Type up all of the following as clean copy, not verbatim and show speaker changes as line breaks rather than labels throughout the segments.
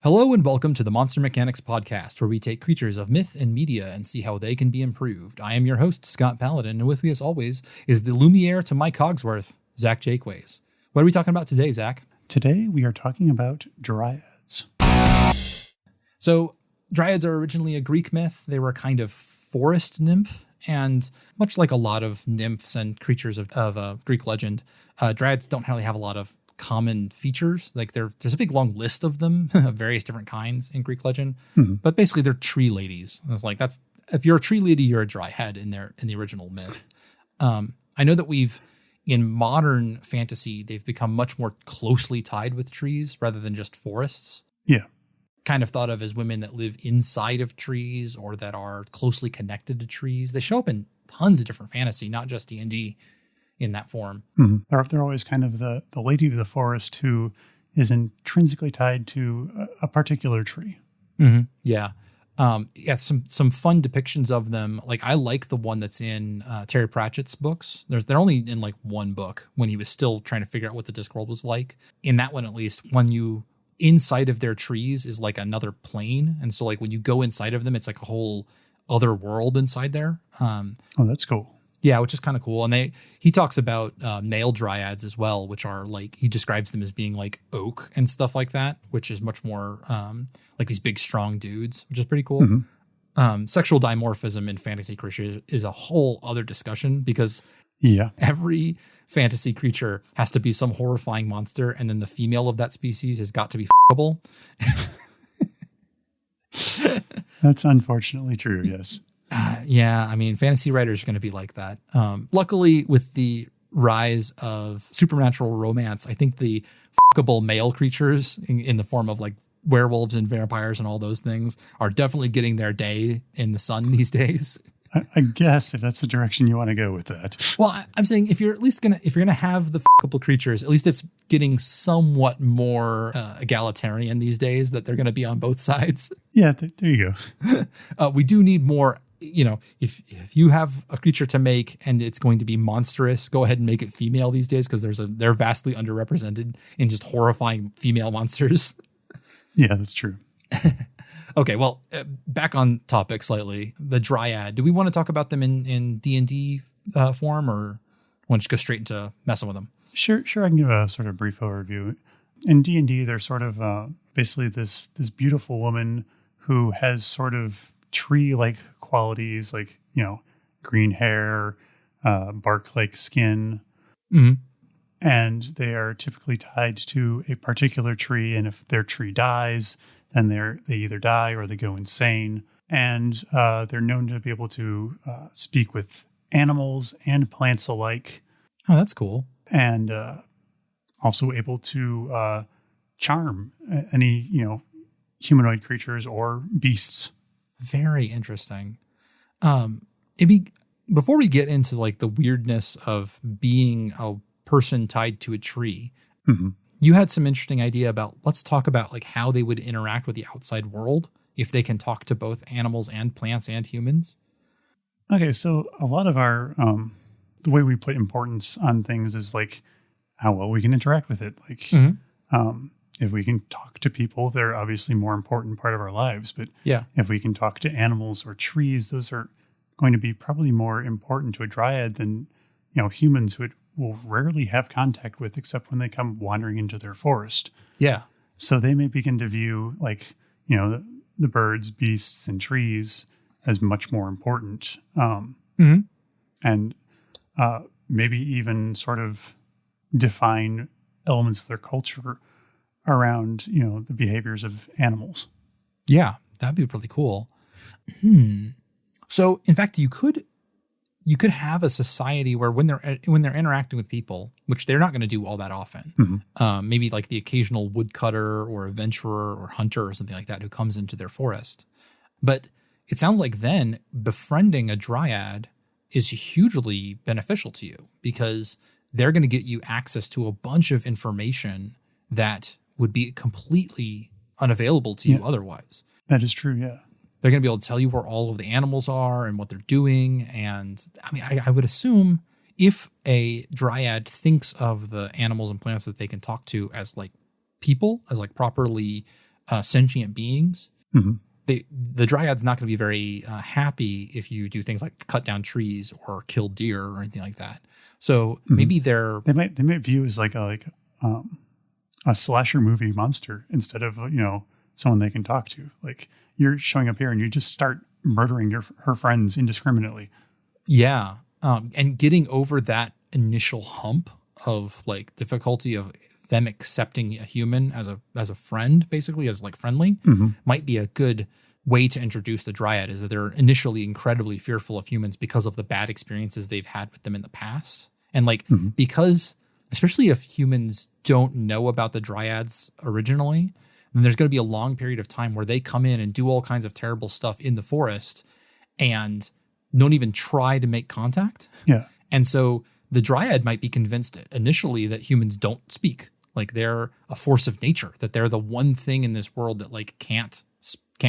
Hello and welcome to the Monster Mechanics Podcast, where we take creatures of myth and media and see how they can be improved. I am your host, Scott Paladin, and with me as always is the Lumiere to my Cogsworth, Zach Jaquays. What are we talking about today, Zach?
Today we are talking about Dryads.
So, Dryads are originally a Greek myth. They were a kind of forest nymph, and much like a lot of nymphs and creatures of Greek legend, Dryads don't really have a lot of common features. Like there's a big long list of them of various different kinds in Greek legend, but basically they're tree ladies. And it's like, that's, if you're a tree lady, you're a dryad in the original myth. I know that in modern fantasy, they've become much more closely tied with trees rather than just forests.
Yeah.
Kind of thought of as women that live inside of trees or that are closely connected to trees. They show up in tons of different fantasy, not just D&D in that form.
They're always kind of the lady of the forest who is intrinsically tied to a particular tree.
Yeah. Some fun depictions of them. Like I like the one that's in Terry Pratchett's books. They're only in like one book when he was still trying to figure out what the Discworld was like. In that one, at least, when you inside of their trees is like another plane. And so like when you go inside of them, it's like a whole other world inside there.
Oh, that's cool.
Yeah, which is kind of cool. And he talks about male dryads as well, which are like, he describes them as being like oak and stuff like that, which is much more like these big, strong dudes, which is pretty cool. Sexual dimorphism in fantasy creatures is a whole other discussion because every fantasy creature has to be some horrifying monster, and then the female of that species has got to be f***able.
That's unfortunately true, yes.
Yeah, I mean, fantasy writers are going to be like that. Luckily, with the rise of supernatural romance, I think the fuckable male creatures in the form of like werewolves and vampires and all those things are definitely getting their day in the sun these days.
I guess if that's the direction you want to go with that.
Well, I'm saying if you're gonna have the fuckable creatures, at least it's getting somewhat more egalitarian these days, that they're going to be on both sides.
Yeah, there you
go. We do need more. You know, if you have a creature to make and it's going to be monstrous, go ahead and make it female these days, because they're vastly underrepresented in just horrifying female monsters.
Yeah, that's true.
Okay, well, back on topic slightly. The Dryad. Do we want to talk about them in D&D form, or want to just go straight into messing with them?
Sure. I can give a sort of brief overview. In D&D, they're sort of basically this beautiful woman who has sort of tree-like qualities, like, you know, green hair, bark-like skin. And they are typically tied to a particular tree, and if their tree dies, then they either die or they go insane. And they're known to be able to speak with animals and plants alike.
Oh, that's cool.
And also able to charm any, you know, humanoid creatures or beasts.
Very interesting. Before we get into like the weirdness of being a person tied to a tree, you had some interesting idea about, let's talk about like how they would interact with the outside world if they can talk to both animals and plants and humans.
Okay, so a lot of our the way we put importance on things is like how well we can interact with it. Like if we can talk to people, they're obviously more important part of our lives. But if we can talk to animals or trees, those are going to be probably more important to a dryad than, you know, humans who will rarely have contact with, except when they come wandering into their forest. Yeah. So they may begin to view, like, you know, the birds, beasts, and trees as much more important. And maybe even sort of define elements of their culture around, you know, the behaviors of animals.
Yeah, that'd be really cool. So in fact, you could have a society where when they're interacting with people, which they're not going to do all that often, maybe like the occasional woodcutter or adventurer or hunter or something like that who comes into their forest. But it sounds like then befriending a dryad is hugely beneficial to you, because they're going to get you access to a bunch of information that would be completely unavailable to you otherwise.
That is true, yeah.
They're going to be able to tell you where all of the animals are and what they're doing. And I mean, I would assume if a dryad thinks of the animals and plants that they can talk to as like people, as like properly sentient beings,
Mm-hmm.
the Dryad's not going to be very happy if you do things like cut down trees or kill deer or anything like that. So maybe
they might view as like a slasher movie monster instead of someone they can talk to. Like you're showing up here and you just start murdering her friends indiscriminately.
Yeah, and getting over that initial hump of like difficulty of them accepting a human as a friend, basically as like friendly, might be a good way to introduce the Dryad. Is that they're initially incredibly fearful of humans because of the bad experiences they've had with them in the past, and like because especially if humans don't know about the Dryads originally, then there's going to be a long period of time where they come in and do all kinds of terrible stuff in the forest and don't even try to make contact.
Yeah,
and so the Dryad might be convinced initially that humans don't speak. Like they're a force of nature, that they're the one thing in this world that like can't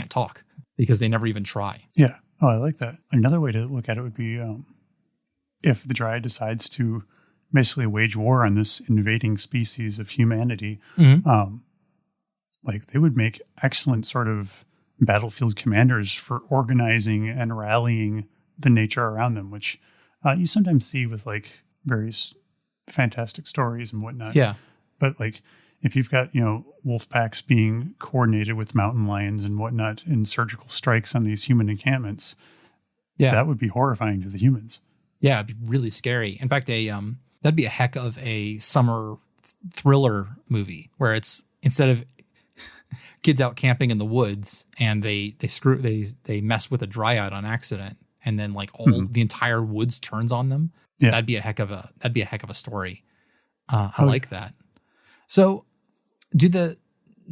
talk because they never even try.
Yeah. Oh, I like that. Another way to look at it would be if the Dryad decides to basically wage war on this invading species of humanity, like they would make excellent sort of battlefield commanders for organizing and rallying the nature around them, which you sometimes see with like various fantastic stories and whatnot.
Yeah.
But like if you've got, wolf packs being coordinated with mountain lions and whatnot in surgical strikes on these human encampments, that would be horrifying to the humans.
Yeah, it'd be really scary. In fact, that'd be a heck of a summer thriller movie where it's instead of kids out camping in the woods and they mess with a Dryad on accident and then like the entire woods turns on them. Yeah. That'd be a heck of a story. I like that. So do the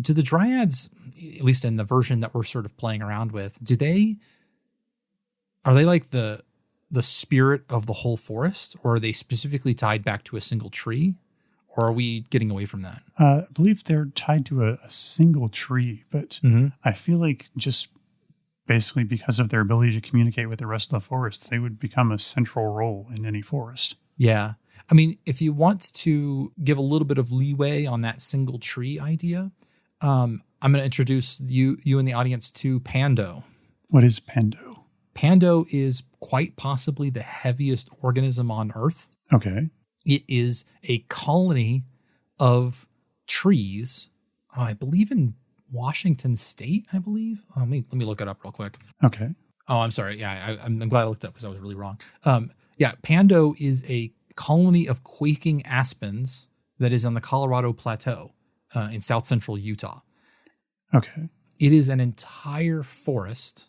Dryads, at least in the version that we're sort of playing around with, are they like the spirit of the whole forest, or are they specifically tied back to a single tree, or are we getting away from that?
I believe they're tied to a single tree, but I feel like just basically because of their ability to communicate with the rest of the forest, they would become a central role in any forest.
Yeah. I mean, if you want to give a little bit of leeway on that single tree idea, I'm going to introduce you and the audience to Pando.
What is Pando?
Pando is quite possibly the heaviest organism on Earth.
Okay.
It is a colony of trees, I believe in Washington State, I believe. Let me look it up real quick.
Okay.
Oh, I'm sorry. Yeah, I'm glad I looked it up because I was really wrong. Pando is a colony of quaking aspens that is on the Colorado Plateau in south central Utah.
Okay.
It is an entire forest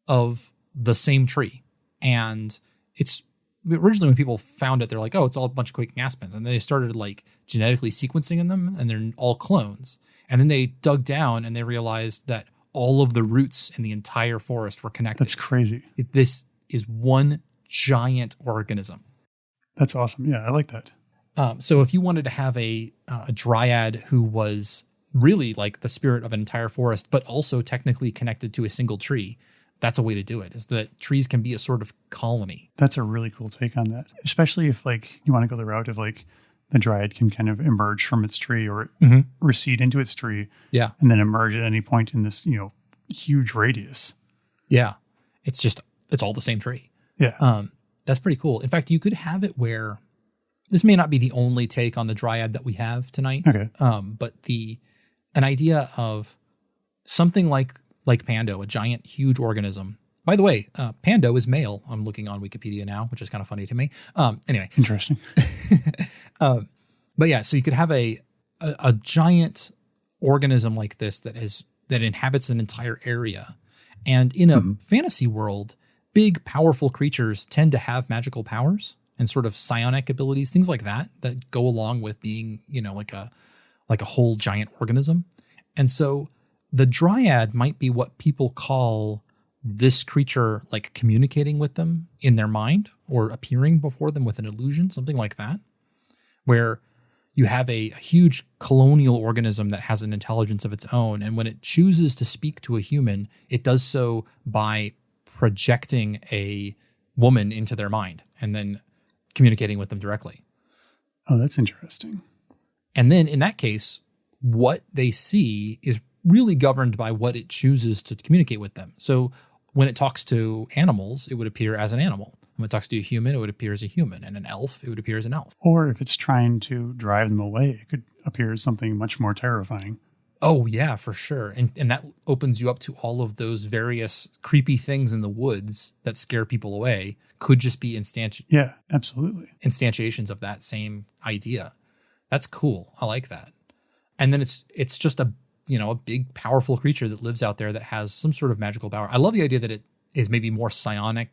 of the same tree. And it's originally when people found it, they're like, oh, it's all a bunch of quaking aspens. And they started like genetically sequencing them and they're all clones. And then they dug down and they realized that all of the roots in the entire forest were connected.
That's crazy.
This is one giant organism.
That's awesome. Yeah, I like that.
So if you wanted to have a Dryad who was really like the spirit of an entire forest, but also technically connected to a single tree, that's a way to do it, is that trees can be a sort of colony.
That's a really cool take on that, especially if like you want to go the route of like the Dryad can kind of emerge from its tree or recede into its tree.
Yeah.
And then emerge at any point in this, huge radius.
Yeah. It's all the same tree.
Yeah.
That's pretty cool. In fact, you could have it where this may not be the only take on the Dryad that we have tonight.
Okay.
But an idea of something like Pando, a giant, huge organism. By the way, Pando is male. I'm looking on Wikipedia now, which is kind of funny to me. Anyway.
Interesting.
But yeah, so you could have a giant organism like this that inhabits an entire area. And in a fantasy world, big, powerful creatures tend to have magical powers and sort of psionic abilities, things like that go along with being, like a whole giant organism. And so the Dryad might be what people call this creature, like communicating with them in their mind or appearing before them with an illusion, something like that, where you have a huge colonial organism that has an intelligence of its own. And when it chooses to speak to a human, it does so by projecting a woman into their mind and then communicating with them directly.
Oh, that's interesting.
And then in that case, what they see is really governed by what it chooses to communicate with them. So when it talks to animals, it would appear as an animal. When it talks to a human, it would appear as a human. And an elf, it would appear as an elf.
Or if it's trying to drive them away, it could appear as something much more terrifying.
Oh, yeah, for sure. And that opens you up to all of those various creepy things in the woods that scare people away could just be
Yeah, absolutely.
instantiations of that same idea. That's cool. I like that. And then it's just a big, powerful creature that lives out there that has some sort of magical power. I love the idea that it is maybe more psionic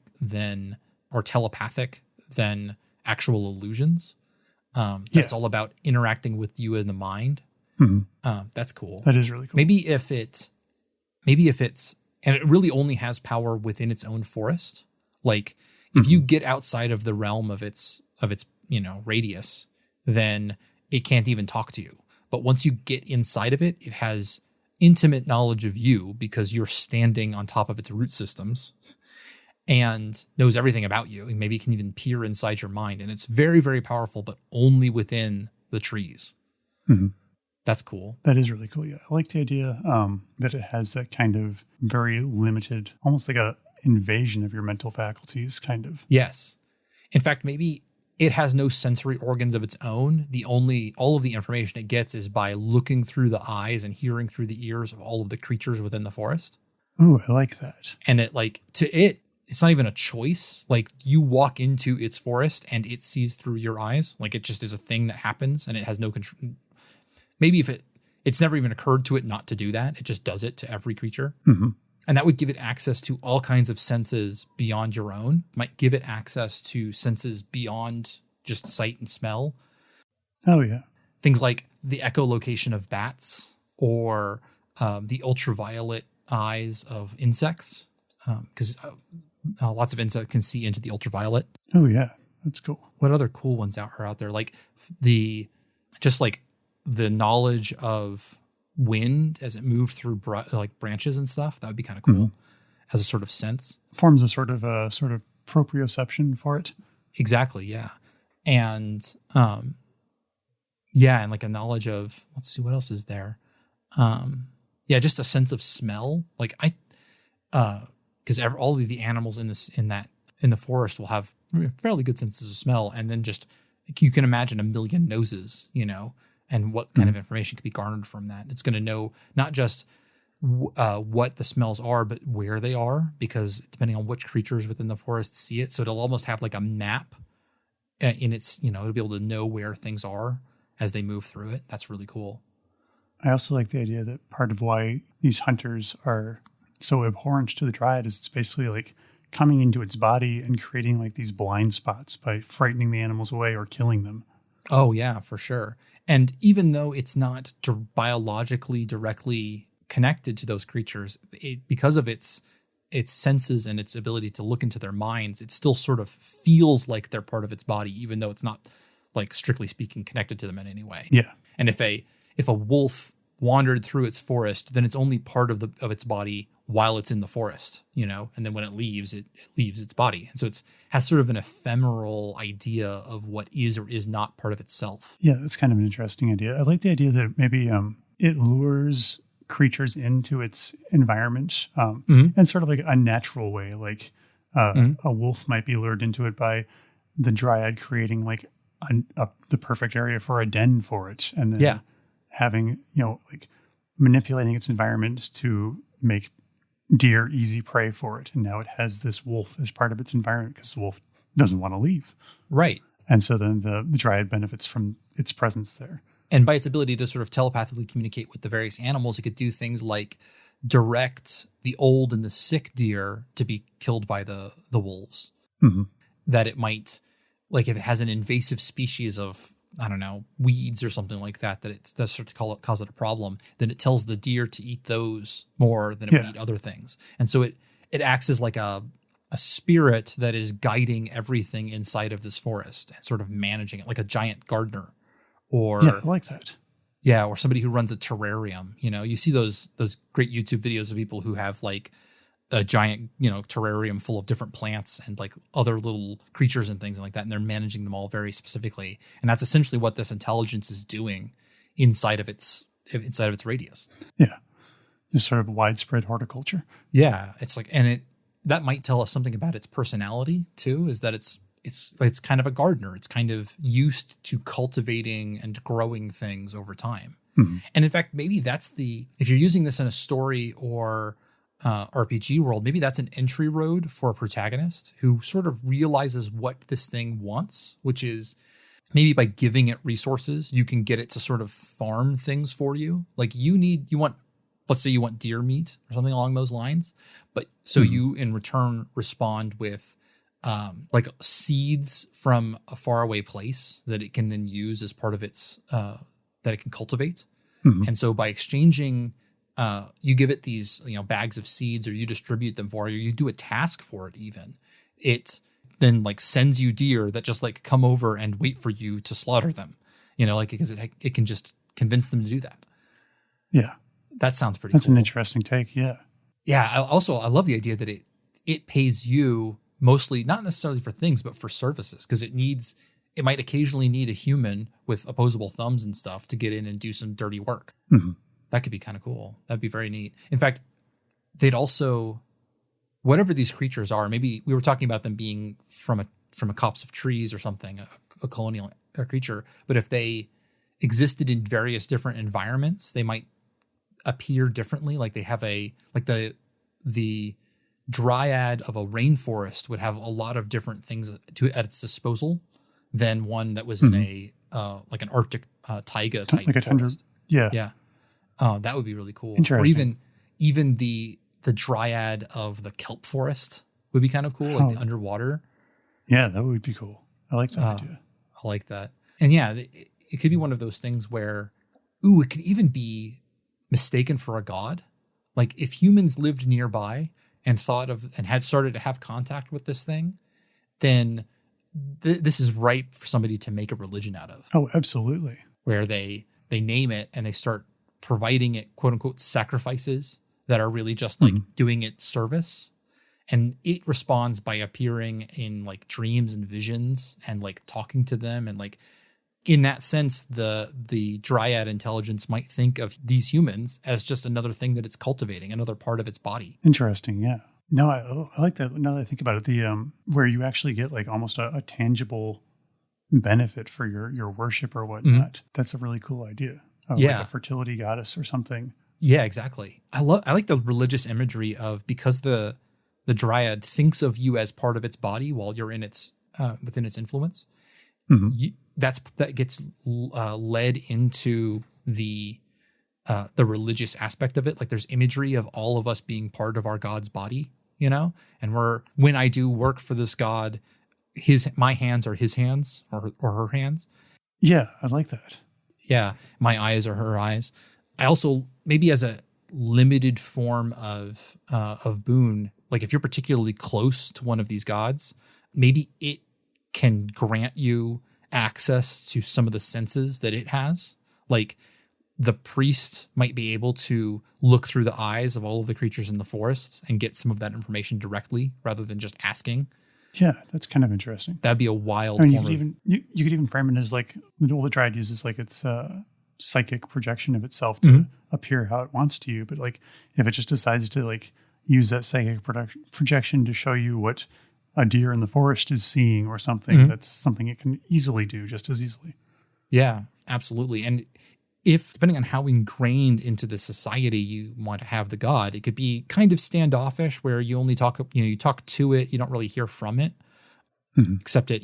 or telepathic than actual illusions. It's all about interacting with you in the mind.
Mm-hmm.
That's cool.
That is really cool.
Maybe if it's, and it really only has power within its own forest. Like if you get outside of the realm of its radius, then it can't even talk to you. But once you get inside of it, it has intimate knowledge of you because you're standing on top of its root systems and knows everything about you. And maybe it can even peer inside your mind. And it's very, very powerful, but only within the trees.
Mm-hmm.
That's cool.
That is really cool. Yeah. I like the idea that it has that kind of very limited, almost like a invasion of your mental faculties kind of.
Yes. In fact, maybe it has no sensory organs of its own. All of the information it gets is by looking through the eyes and hearing through the ears of all of the creatures within the forest.
Ooh, I like that.
And it's not even a choice. Like you walk into its forest and it sees through your eyes. Like it just is a thing that happens and it has no control. Maybe if it's never even occurred to it not to do that. It just does it to every creature.
Mm-hmm.
And that would give it access to all kinds of senses beyond your own. Might give it access to senses beyond just sight and smell.
Oh, yeah.
Things like the echolocation of bats or the ultraviolet eyes of insects. Because lots of insects can see into the ultraviolet.
Oh, yeah. That's cool.
What other cool ones are out there? Like the knowledge of wind as it moved through branches and stuff. That would be kind of cool as a sort of sense.
Forms a sort of proprioception for it.
Exactly. Yeah. And and like a knowledge of, let's see, what else is there? Just a sense of smell. Like because all of the animals in the forest will have fairly good senses of smell. And then just, you can imagine a million noses, and what kind of information could be garnered from that. It's going to know not just what the smells are, but where they are, because depending on which creatures within the forest see it. So it'll almost have like a map in its, it'll be able to know where things are as they move through it. That's really cool.
I also like the idea that part of why these hunters are so abhorrent to the Dryad is it's basically like coming into its body and creating like these blind spots by frightening the animals away or killing them.
Oh, yeah, for sure. And even though it's not biologically directly connected to those creatures, because of its senses and its ability to look into their minds, it still sort of feels like they're part of its body, even though it's not, like, strictly speaking, connected to them in any way.
Yeah.
And if a wolf wandered through its forest, then it's only part of its body while it's in the forest, and then when it leaves its body. And so it has sort of an ephemeral idea of what is or is not part of itself.
Yeah, that's kind of an interesting idea. I like the idea that maybe it lures creatures into its environment in sort of like a natural way. Like a wolf might be lured into it by the Dryad creating like the perfect area for a den for it. And then having, like manipulating its environment to make deer easy prey for it. And now it has this wolf as part of its environment because the wolf doesn't want to leave.
Right.
And so then the Dryad benefits from its presence there.
And by its ability to sort of telepathically communicate with the various animals, it could do things like direct the old and the sick deer to be killed by the wolves.
Mm-hmm.
That it might, like if it has an invasive species of, I don't know, weeds or something like that it does start to cause it a problem, then it tells the deer to eat those more than it would eat other things. And so it acts as like a spirit that is guiding everything inside of this forest and sort of managing it like a giant gardener. Or
I like that.
Yeah, or somebody who runs a terrarium. You see those great YouTube videos of people who have like a giant, terrarium full of different plants and like other little creatures and things like that. And they're managing them all very specifically. And that's essentially what this intelligence is doing inside of its radius.
Yeah. This sort of widespread horticulture.
Yeah, it's like, and that might tell us something about its personality too, is that it's kind of a gardener. It's kind of used to cultivating and growing things over time.
Mm-hmm.
And in fact, maybe if you're using this in a story or RPG world, maybe that's an entry road for a protagonist who sort of realizes what this thing wants, which is maybe by giving it resources, you can get it to sort of farm things for you. Like let's say you want deer meat or something along those lines. But so you in return respond with like seeds from a faraway place that it can then use as part of its, that it can cultivate. Mm-hmm. And so by exchanging, you give it these, bags of seeds, or you distribute them for it, or you do a task for it even. It then like sends you deer that just like come over and wait for you to slaughter them, because it can just convince them to do that.
Yeah.
That sounds pretty
That's
cool.
an interesting take. Yeah.
Yeah. I love the idea that it pays you mostly, not necessarily for things, but for services, because it might occasionally need a human with opposable thumbs and stuff to get in and do some dirty work. Mm-hmm. That could be kind of cool. That'd be very neat. In fact, they'd also, whatever these creatures are, maybe we were talking about them being from a copse of trees or something, a colonial creature, but if they existed in various different environments, they might appear differently. Like they have the dryad of a rainforest would have a lot of different things at its disposal than one that was in a like an Arctic taiga type
like a tundra.
forest.
Yeah.
Yeah. That would be really cool.
Interesting.
Or even the dryad of the kelp forest would be kind of cool, like the underwater.
Yeah, that would be cool. I like that idea.
I like that. And yeah, it could be one of those things where, it could even be mistaken for a god. Like if humans lived nearby and had started to have contact with this thing, then this is ripe for somebody to make a religion out of.
Oh, absolutely.
Where they name it and they start providing it, quote unquote, sacrifices that are really just like doing it service. And it responds by appearing in like dreams and visions and like talking to them. And like, in that sense, the dryad intelligence might think of these humans as just another thing that it's cultivating, another part of its body.
Interesting. Yeah. No, I like that. Now that I think about it, the where you actually get like almost a tangible benefit for your worship or whatnot. Mm-hmm. That's a really cool idea. Like a fertility goddess or something.
Yeah, exactly. I like the religious imagery of, because the dryad thinks of you as part of its body while you're in its within its influence. Mm-hmm. That gets led into the religious aspect of it. Like there's imagery of all of us being part of our god's body, and when I do work for this god, my hands are his hands or her hands.
Yeah, I like that.
Yeah, my eyes are her eyes. I also, maybe as a limited form of boon, like if you're particularly close to one of these gods, maybe it can grant you access to some of the senses that it has. Like the priest might be able to look through the eyes of all of the creatures in the forest and get some of that information directly rather than just asking.
Yeah, that's kind of interesting.
That'd be a wild form
you could even frame it as like, the dryad uses like its psychic projection of itself to appear how it wants to you. But like if it just decides to like use that psychic projection to show you what a deer in the forest is seeing or something, that's something it can easily do just as easily.
Yeah, absolutely. And if, depending on how ingrained into the society you want to have the god, it could be kind of standoffish where you only talk, you talk to it, you don't really hear from it, except it,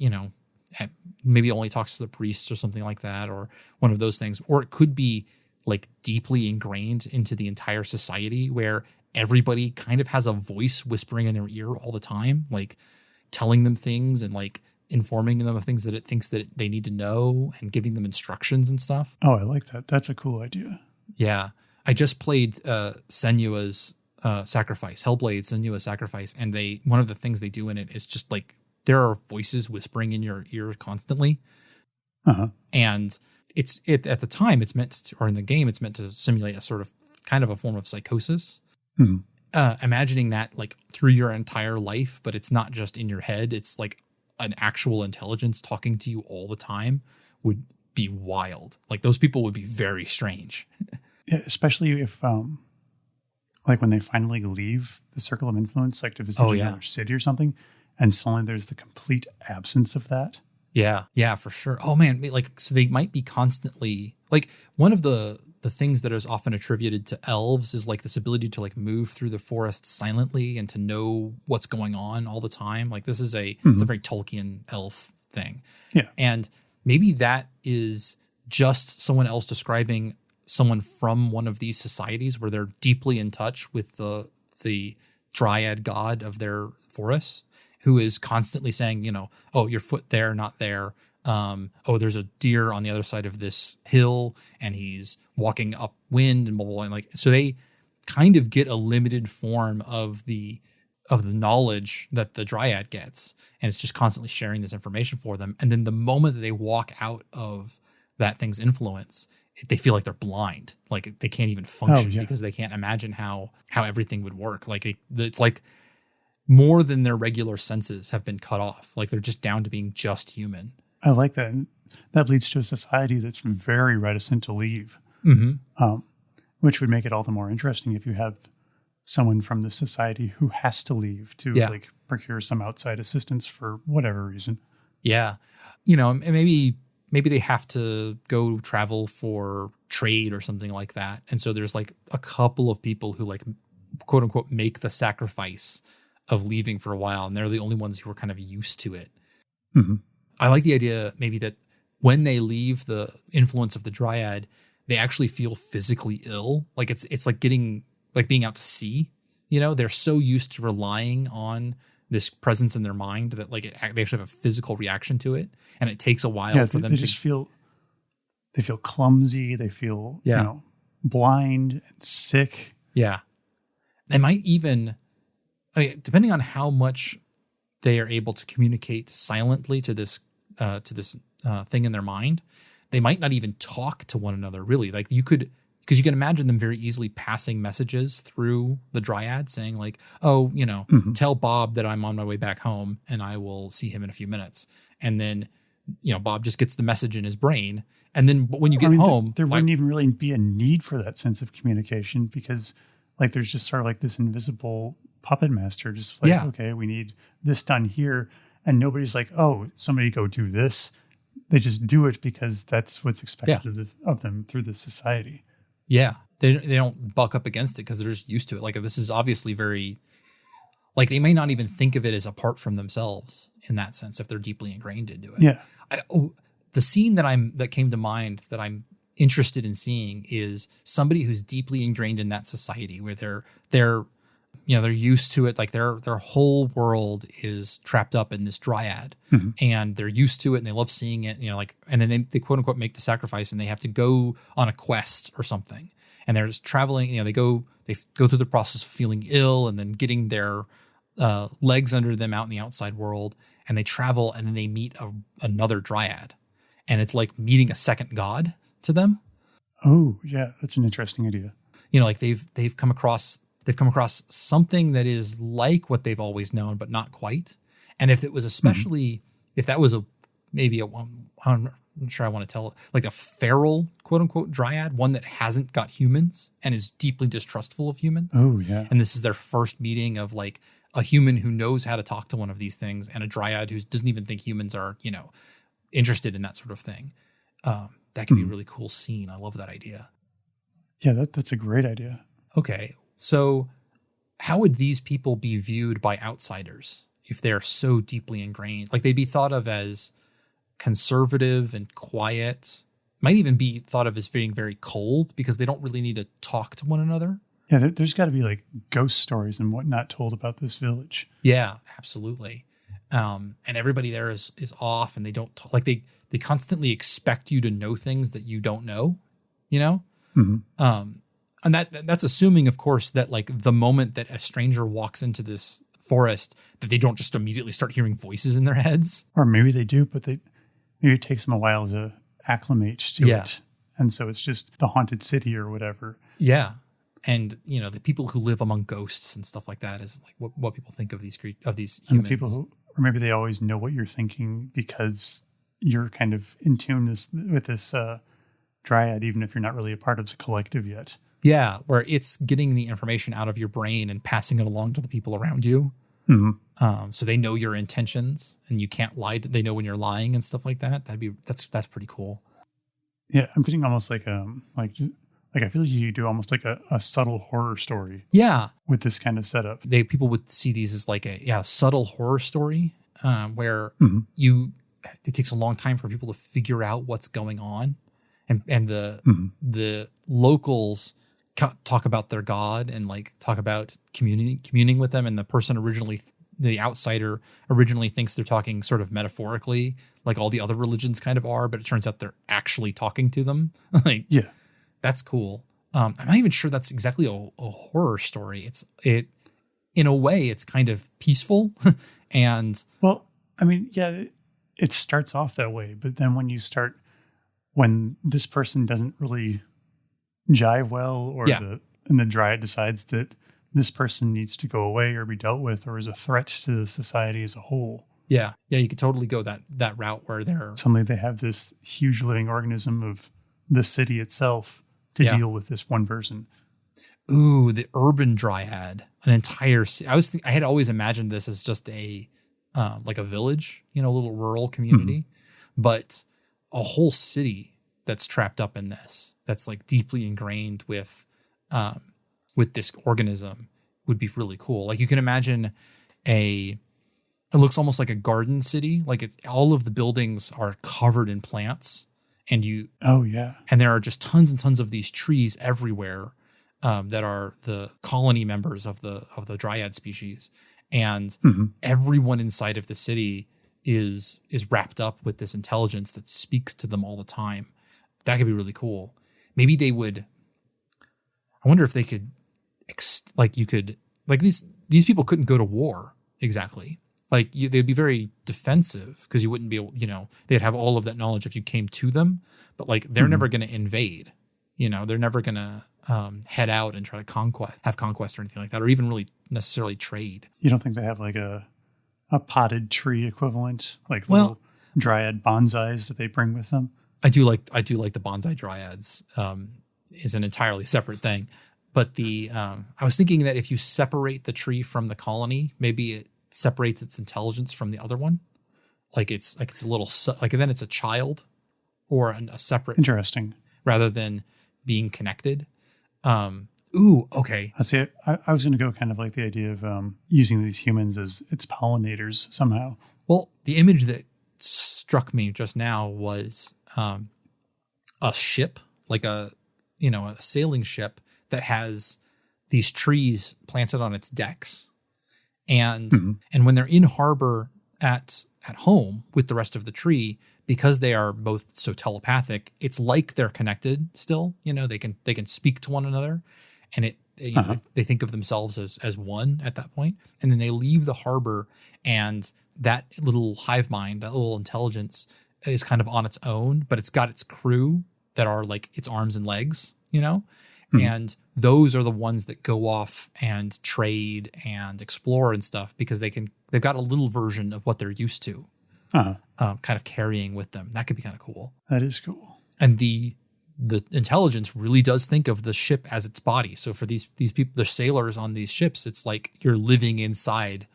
maybe it only talks to the priests or something like that, or one of those things. Or it could be like deeply ingrained into the entire society where everybody kind of has a voice whispering in their ear all the time, like telling them things and like informing them of things that it thinks that they need to know and giving them instructions and stuff.
Oh, I like that. That's a cool idea.
Yeah. I just played Senua's Sacrifice, Hellblade Senua's Sacrifice, and one of the things they do in it is just like there are voices whispering in your ear constantly. And at the time it's meant to, or in the game, it's meant to simulate a sort of kind of a form of psychosis. Imagining that like through your entire life, but it's not just in your head. It's like an actual intelligence talking to you all the time would be wild. Like those people would be very strange.
Yeah, especially if like when they finally leave the circle of influence, like to visit another city or something, and suddenly there's the complete absence of that.
Yeah, for sure. Oh man, like so they might be constantly like one of the things that is often attributed to elves is like this ability to like move through the forest silently and to know what's going on all the time. Like this is it's a very Tolkien elf thing.
Yeah.
And maybe that is just someone else describing someone from one of these societies where they're deeply in touch with the dryad god of their forests, who is constantly saying, you know, oh, your foot there, not there. Oh, there's a deer on the other side of this hill and he's walking upwind and blah, blah, blah. And like, so they kind of get a limited form of the knowledge that the dryad gets. And it's just constantly sharing this information for them. And then the moment that they walk out of that thing's influence, they feel like they're blind. Like they can't even function because they can't imagine how everything would work. Like it's like more than their regular senses have been cut off. Like they're just down to being just human.
I like that. And that leads to a society that's very reticent to leave, which would make it all the more interesting if you have someone from the society who has to leave to like procure some outside assistance for whatever reason. Yeah.
You know, and maybe they have to go travel for trade or something like that. And so there's like a couple of people who like quote unquote make the sacrifice of leaving for a while. And they're the only ones who are kind of used to it.
Mm-hmm.
I like the idea maybe that when they leave the influence of the dryad, they actually feel physically ill. Like it's like getting like being out to sea, you know, they're so used to relying on this presence in their mind that like they actually have a physical reaction to it. And it takes a while for them to
they feel clumsy. They feel, you know, blind and sick.
Yeah. They might even, I mean, depending on how much they are able to communicate silently to this thing in their mind, they might not even talk to one another really. Like because you can imagine them very easily passing messages through the dryad saying like, oh, you know, tell Bob that I'm on my way back home and I will see him in a few minutes. And then, you know, Bob just gets the message in his brain. And then when you get home,
there wouldn't even really be a need for that sense of communication because like, there's just sort of like this invisible puppet master, just like, okay, we need this done here. And nobody's like, oh, somebody go do this. They just do it because that's what's expected of them through the society.
Yeah. They don't buck up against it because they're just used to it. Like this is obviously very, like they may not even think of it as apart from themselves in that sense if they're deeply ingrained into it.
Yeah.
The scene that came to mind that I'm interested in seeing is somebody who's deeply ingrained in that society where they're you know, they're used to it. Like their whole world is trapped up in this dryad and they're used to it and they love seeing it, you know, like, and then they quote unquote make the sacrifice and they have to go on a quest or something. And they're just traveling, you know, they go through the process of feeling ill and then getting their legs under them out in the outside world. And they travel and then they meet another dryad and it's like meeting a second god to them.
Oh yeah. That's an interesting idea.
You know, like they've come across something that is like what they've always known, but not quite. And if it was especially, if that was I'm not sure I want to tell it, like a feral quote unquote dryad, one that hasn't got humans and is deeply distrustful of humans.
Oh yeah.
And this is their first meeting of like a human who knows how to talk to one of these things and a dryad who doesn't even think humans are, you know, interested in that sort of thing. That could be a really cool scene. I love that idea.
Yeah, that's a great idea.
Okay. So how would these people be viewed by outsiders if they're so deeply ingrained? Like they'd be thought of as conservative and quiet, might even be thought of as being very cold because they don't really need to talk to one another.
Yeah, there's got to be like ghost stories and whatnot told about this village.
Yeah, absolutely. And everybody there is off and they don't talk, like they constantly expect you to know things that you don't know, you know? And that's assuming, of course, that like the moment that a stranger walks into this forest, that they don't just immediately start hearing voices in their heads.
Or maybe they do, but maybe it takes them a while to acclimate to it. And so it's just the haunted city or whatever.
Yeah. And, you know, the people who live among ghosts and stuff like that is like what people think of these humans.
And the people or maybe they always know what you're thinking because you're kind of in tune with this dryad, even if you're not really a part of the collective yet.
Yeah, where it's getting the information out of your brain and passing it along to the people around you. So they know your intentions and you can't lie. They know when you're lying and stuff like that. That's pretty cool.
Yeah, I'm getting almost like I feel like you do almost like a subtle horror story.
Yeah,
with this kind of setup,
people would see these as like a subtle horror story where it takes a long time for people to figure out what's going on, and the locals talk about their god and like talk about communing with them, and the outsider originally thinks they're talking sort of metaphorically, like all the other religions kind of are, but it turns out they're actually talking to them. Like, yeah, that's cool. I'm not even sure that's exactly a horror story. In a way, it's kind of peaceful. And
well, I mean, yeah, it starts off that way, but then when this person doesn't really jive well, or the Dryad decides that this person needs to go away or be dealt with, or is a threat to society as a whole. Yeah,
you could totally go that route where
suddenly they have this huge living organism of the city itself to deal with this one person.
Ooh, the urban Dryad, an entire city. I had always imagined this as just like a village, a little rural community, but a whole city that's trapped up in this, that's like deeply ingrained with this organism would be really cool. Like you can imagine it looks almost like a garden city. Like all of the buildings are covered in plants, and and there are just tons and tons of these trees everywhere that are the colony members of the Dryad species, and everyone inside of the city is wrapped up with this intelligence that speaks to them all the time. That could be really cool. Maybe they would. I wonder if they could, these people couldn't go to war exactly. Like they'd be very defensive because you wouldn't be able, they'd have all of that knowledge if you came to them, but like they're never going to invade, they're never going to head out and try to have conquest or anything like that, or even really necessarily trade.
You don't think they have like a potted tree equivalent, like little Dryad bonsais that they bring with them?
I do like the bonsai Dryads. Is an entirely separate thing, but I was thinking that if you separate the tree from the colony, maybe it separates its intelligence from the other one. Like it's a little then it's a child or a separate.
Interesting.
Rather than being connected. Ooh, okay.
I see. I was going to go kind of like the idea of using these humans as its pollinators somehow.
Well, the image that struck me just now was a ship, like a sailing ship that has these trees planted on its decks. And when they're in harbor at home with the rest of the tree, because they are both so telepathic, it's like they're connected still. They can speak to one another, and they think of themselves as one at that point. And then they leave the harbor, and that little hive mind, that little intelligence is kind of on its own, but it's got its crew that are like its arms and legs, and those are the ones that go off and trade and explore and stuff because they've got a little version of what they're used to, kind of carrying with them. That could be kind of cool.
That is cool.
And the intelligence really does think of the ship as its body. So for these people, the sailors on these ships, it's like you're living inside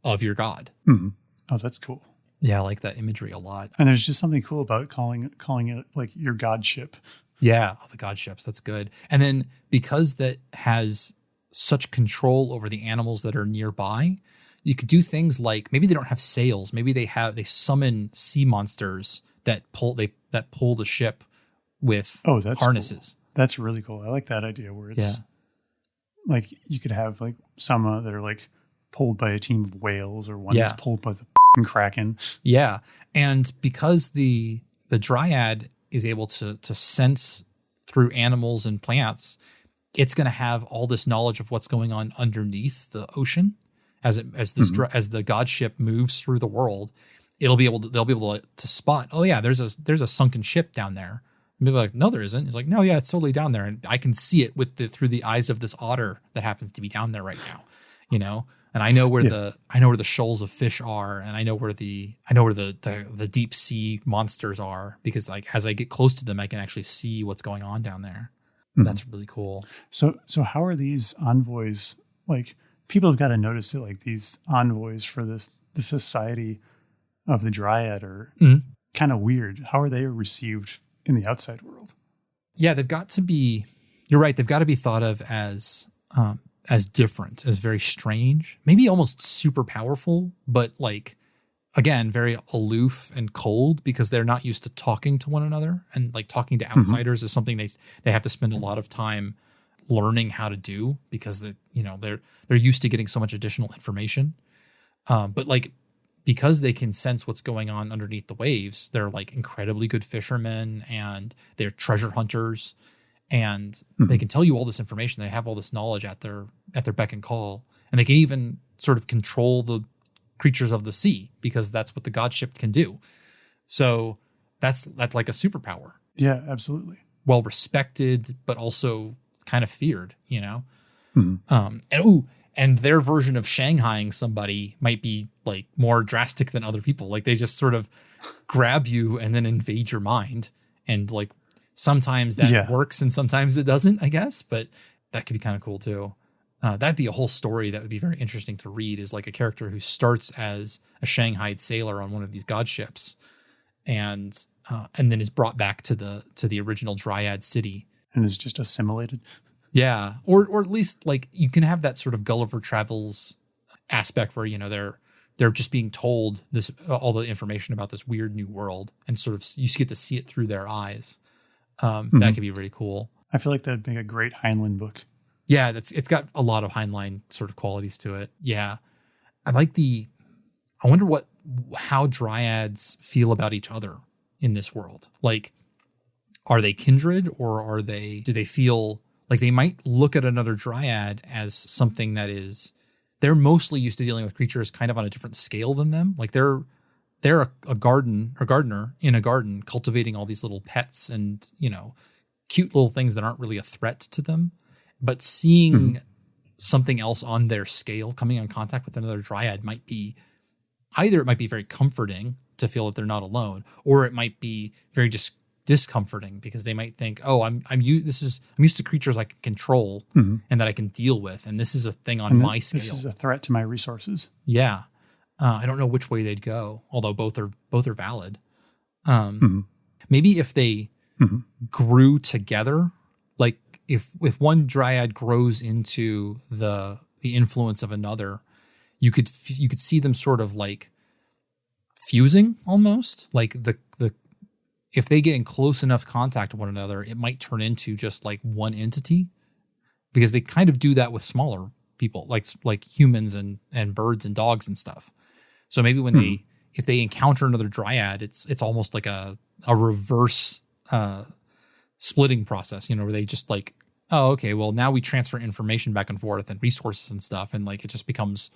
of your god.
Oh, that's cool.
Yeah, I like that imagery a lot.
And there's just something cool about calling it like your god ship.
Yeah, the god ships. That's good. And then because that has such control over the animals that are nearby, you could do things like maybe they don't have sails. Maybe they summon sea monsters that pull the ship with harnesses.
Cool. That's really cool. I like that idea where it's like you could have like some that are like pulled by a team of whales, or one that's pulled by the kraken.
Yeah, and because the Dryad is able to sense through animals and plants, it's going to have all this knowledge of what's going on underneath the ocean as the god ship moves through the world. They'll be able to spot. Oh yeah, there's a sunken ship down there. And people are like, no, there isn't. He's like, no, yeah, it's totally down there, and I can see it through the eyes of this otter that happens to be down there right now. And I know where the shoals of fish are, and I know where the deep sea monsters are, because like as I get close to them, I can actually see what's going on down there. That's really cool.
So how are these envoys, like, people have got to notice that, like, these envoys for the society of the Dryad are kind of weird. How are they received in the outside world?
Yeah, they've got to be, you're right, they've got to be thought of as different, as very strange, maybe almost super powerful, but like, again, very aloof and cold because they're not used to talking to one another, and like talking to outsiders is something they have to spend a lot of time learning how to do because they're used to getting so much additional information. But like, because they can sense what's going on underneath the waves, they're like incredibly good fishermen and they're treasure hunters, and they can tell you all this information. They have all this knowledge at their beck and call, and they can even sort of control the creatures of the sea because that's what the godship can do. So that's like a superpower.
Yeah, absolutely.
Well respected, but also kind of feared, you know? And their version of Shanghaiing somebody might be like more drastic than other people. Like they just sort of grab you and then invade your mind. And like sometimes that works and sometimes it doesn't, I guess, but that could be kind of cool too. That'd be a whole story that would be very interesting to read, is like a character who starts as a Shanghaied sailor on one of these god ships and then is brought back to the original Dryad city. And
is just assimilated.
Yeah. Or at least like you can have that sort of Gulliver Travels aspect where, you know, they're just being told this, all the information about this weird new world, and sort of you get to see it through their eyes. That could be really cool.
I feel like that'd make a great Heinlein book.
Yeah, it's got a lot of Heinlein sort of qualities to it. Yeah. I wonder how Dryads feel about each other in this world. Like, are they kindred, or do they feel like they might look at another Dryad as something that is, they're mostly used to dealing with creatures kind of on a different scale than them. Like they're a gardener in a garden cultivating all these little pets and, you know, cute little things that aren't really a threat to them. But seeing something else on their scale, coming in contact with another Dryad, might be very comforting to feel that they're not alone, or it might be very just discomforting because they might think, oh, I'm used to creatures I can control and that I can deal with, and this is a thing on my scale.
This is a threat to my resources.
Yeah, I don't know which way they'd go, although both are valid. Maybe if they grew together, like if one Dryad grows into the influence of another, you could see them sort of like fusing almost, like if they get in close enough contact with one another, it might turn into just like one entity, because they kind of do that with smaller people, like humans and birds and dogs and stuff. So maybe when if they encounter another Dryad, it's almost like a reverse splitting process, you know, where they just like, oh, okay, well now we transfer information back and forth and resources and stuff, and like it just becomes.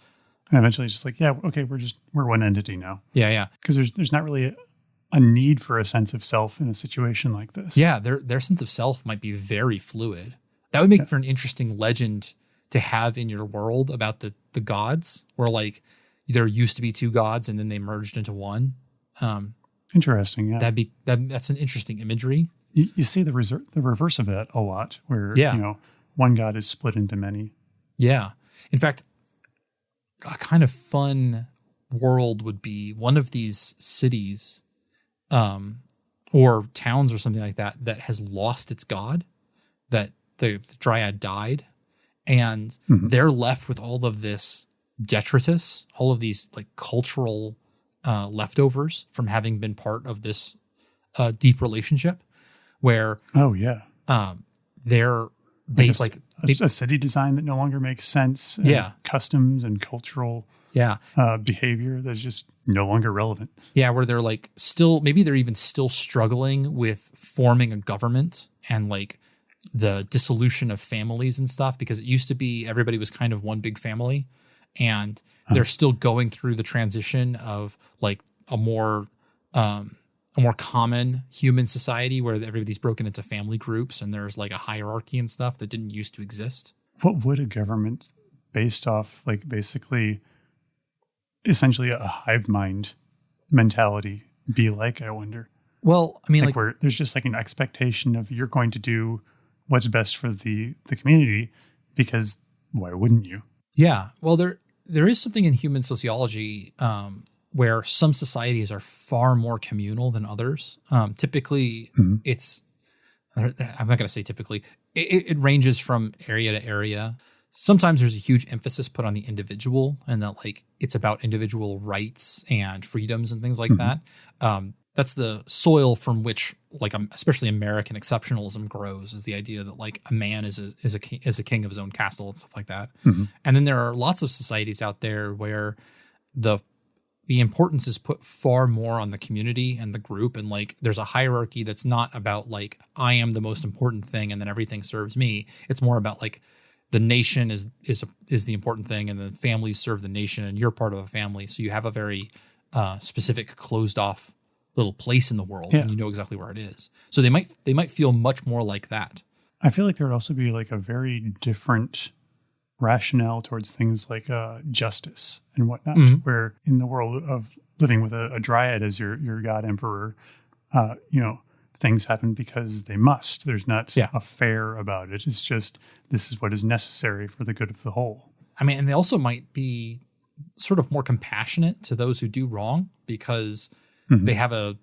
And eventually, it's just like, yeah, okay, we're one entity now.
Yeah.
Because there's not really a need for a sense of self in a situation like this.
Yeah, their sense of self might be very fluid. That would make for an interesting legend to have in your world about the gods, where like there used to be two gods and then they merged into one.
Interesting. Yeah,
that's an interesting imagery.
You see the reverse of that a lot, where you know, one god is split into many.
Yeah, in fact, a kind of fun world would be one of these cities, or towns or something like that has lost its god, that the Dryad died, and they're left with all of this detritus, all of these like cultural leftovers from having been part of this deep relationship, where they like
a city design that no longer makes sense. Customs and cultural behavior that's just no longer relevant. Yeah, where they're like maybe they're even still struggling with forming a government and like the dissolution of families and stuff, because it used to be everybody was kind of one big family, and they're still going through the transition of like a more common human society where everybody's broken into family groups and there's like a hierarchy and stuff that didn't used to exist. What would a government based off like basically essentially a hive mind mentality be like, I wonder? Well, I mean, like where there's just like an expectation of you're going to do what's best for the community, because why wouldn't you?
Yeah. Well, there is something in human sociology where some societies are far more communal than others. Typically, I'm not going to say typically. It ranges from area to area. Sometimes there's a huge emphasis put on the individual, and that like it's about individual rights and freedoms and things like that. That's the soil from which, like, especially American exceptionalism grows, is the idea that like a man is a king of his own castle and stuff like that. And then there are lots of societies out there where the importance is put far more on the community and the group, and like there's a hierarchy that's not about like I am the most important thing and then everything serves me. It's more about like the nation is the important thing, and the families serve the nation, and you're part of a family, so you have a very specific closed off little place in the world, and you know exactly where it is. So they might feel much more like that.
I feel like there would also be like a very different rationale towards things like justice and whatnot, where in the world of living with a dryad as your god emperor, things happen because they must. There's not a fair about it. It's just, this is what is necessary for the good of the whole.
I mean, and they also might be sort of more compassionate to those who do wrong, because they have a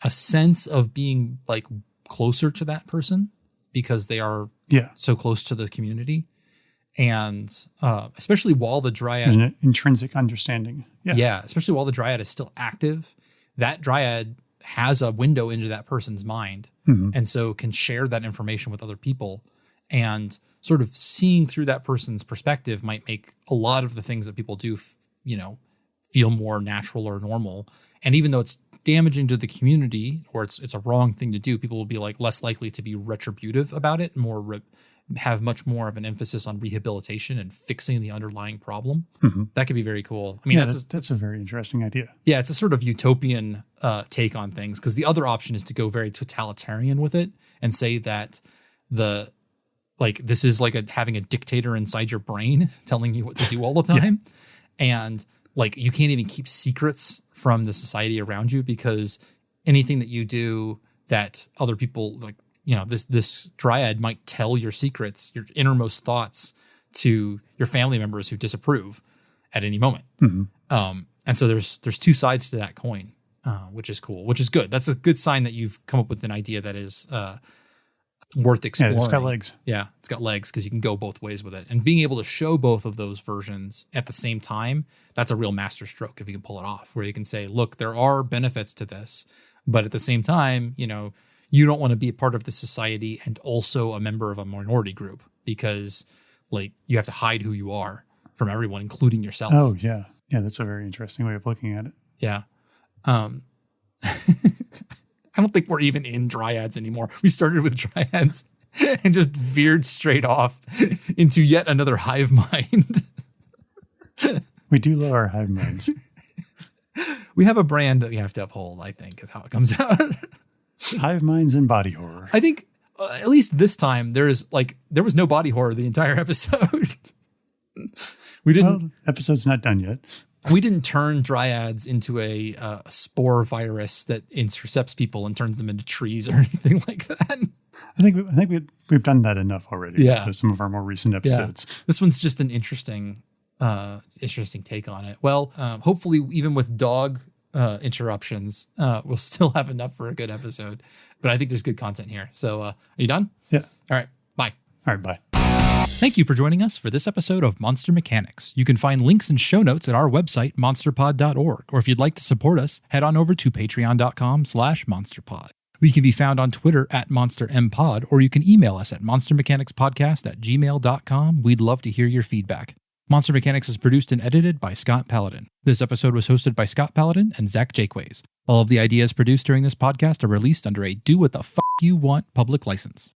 sense of being like closer to that person because they are so close to the community. And especially while the dryad...
An intrinsic understanding.
Yeah, especially while the dryad is still active, that dryad has a window into that person's mind, and so can share that information with other people. And sort of seeing through that person's perspective might make a lot of the things that people do, feel more natural or normal. And even though it's damaging to the community, or it's a wrong thing to do, people will be like less likely to be retributive about it, more have much more of an emphasis on rehabilitation and fixing the underlying problem. That could be very cool. I mean,
that's a very interesting idea.
Yeah, it's a sort of utopian take on things, because the other option is to go very totalitarian with it and say that this is like having a dictator inside your brain telling you what to do all the time. And like you can't even keep secrets from the society around you, because anything that you do that other people like, this dryad might tell your secrets, your innermost thoughts, to your family members who disapprove at any moment. And so there's two sides to that coin, which is cool, which is good. That's a good sign that you've come up with an idea that is worth exploring.
Yeah, it's got legs.
Yeah, it's got legs, because you can go both ways with it. And being able to show both of those versions at the same time, that's a real master stroke if you can pull it off, where you can say, look, there are benefits to this, but at the same time, you don't want to be a part of the society and also a member of a minority group, because like you have to hide who you are from everyone, including yourself.
Oh yeah. Yeah. That's a very interesting way of looking at it.
Yeah. I don't think we're even in dryads anymore. We started with dryads and just veered straight off into yet another hive mind.
We do love our hive minds.
We have a brand that we have to uphold, I think, is how it comes out.
Hive minds and body horror.
I think at least this time there was no body horror the entire episode.
Episode's not done yet.
We didn't turn dryads into a spore virus that intercepts people and turns them into trees or anything like that.
I think we've done that enough already.
Yeah.
For some of our more recent episodes.
Yeah. This one's just an interesting take on it. Well, hopefully even with dog interruptions, we'll still have enough for a good episode. But I think there's good content here. So are you done?
Yeah.
All right. Bye.
All right. Bye.
Thank you for joining us for this episode of Monster Mechanics. You can find links and show notes at our website, monsterpod.org. Or if you'd like to support us, head on over to patreon.com/monsterpod. We can be found on Twitter at monstermpod, or you can email us at monstermechanicspodcast@gmail.com. We'd love to hear your feedback. Monster Mechanics is produced and edited by Scott Paladin. This episode was hosted by Scott Paladin and Zach Jaquays. All of the ideas produced during this podcast are released under a do what the f*** you want public license.